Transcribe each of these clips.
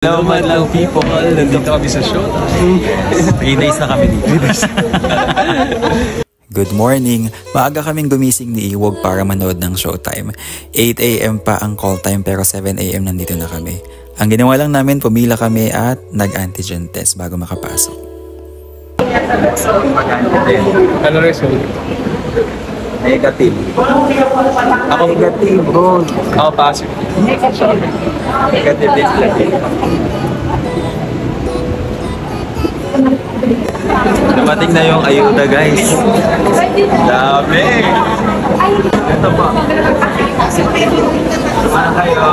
Hello madlang people, nandito kami sa Showtime. 3 days na kami dito. Good morning! Maaga kaming gumising ni Iwog para manood ng Showtime. 8 AM pa ang call time pero 7 AM nandito na kami. Ang ginawa lang namin, pumila kami at nag-antigen test bago makapasok. Ano result? Negative. Ako Negative. Ako positive. Negative din sila. Dumating na yung ayuda guys. Dami! Ito pa. Ano kayo?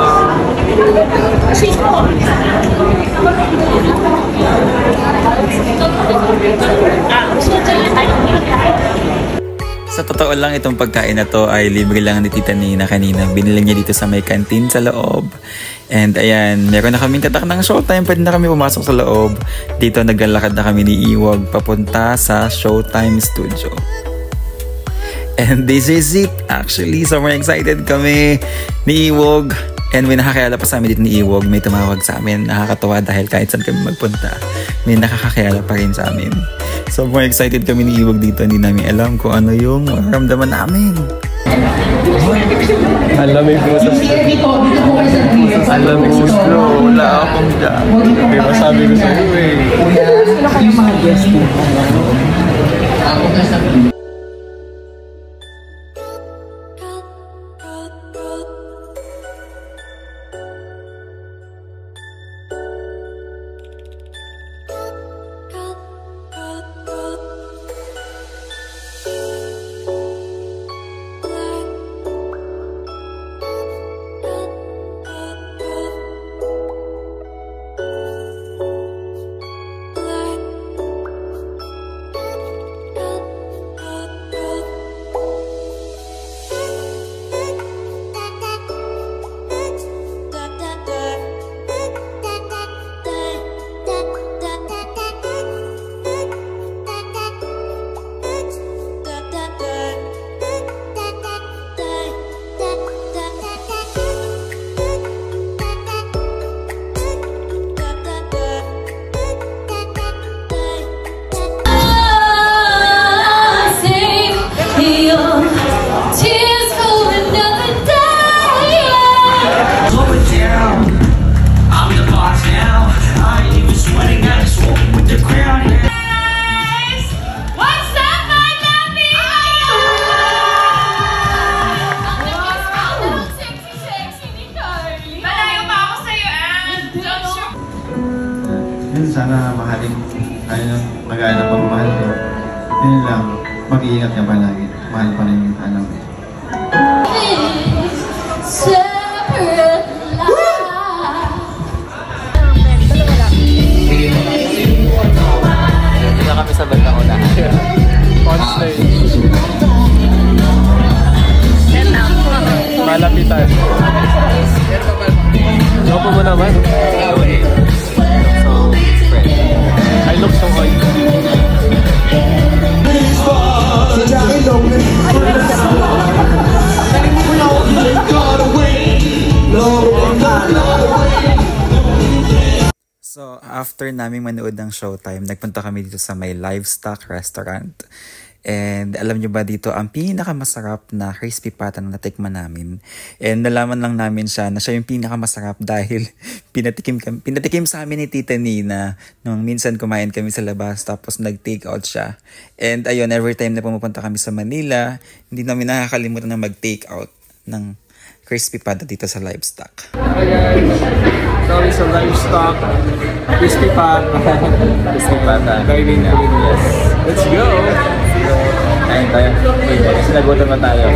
Sa totoo lang, itong pagkain na to ay libre lang ni Tita Nina kanina. Binili niya dito sa may canteen sa loob. And ayan, meron na kaming tatak ng Showtime. Pwede na kami pumasok sa loob. Dito naglalakad na kami ni Iwog papunta sa Showtime Studio. And this is it actually. Sobrang excited kami ni Iwog. And may nakakayala pa sa amin dito ni Iwog. May tumawag sa amin. Nakakatawa dahil kahit saan kami magpunta, may nakakakayala pa rin sa amin. Sobrang excited kami ni Iwog dito. Hindi namin alam kung ano yung maramdaman namin. Alam mo yung alam mo bro, wala akong dyan. May masabi ko sa'yo eh. Wala kayong mga guest mo. Sana mahalin tayo ng mag-anak pagmamahal ko. Yun lang, mag-iingat ka palagi. Mahal pa rin yung anak. Hindi na kami sa bandang unahan. On stage. Malapitan. Lopo mo naman. I look so hot. So, after naming manood ng Showtime, nagpunta kami dito sa may Livestock Restaurant. And alam nyo ba dito, ang pinakamasarap na crispy pata na natikman namin. And nalaman lang namin siya na siya yung pinakamasarap dahil pinatikim sa amin ni Tita Nina nung minsan kumain kami sa labas tapos nag-take out siya. And ayun, every time na pumupunta kami sa Manila, hindi namin nakakalimutan na mag-take out ng crispy pata dito sa Livestock. Hi guys! Sorry sa Livestock. Crispy pata. Crispy pata. Diving queen, yes. Let's go! Kain tayo. Sinagutan na tayo.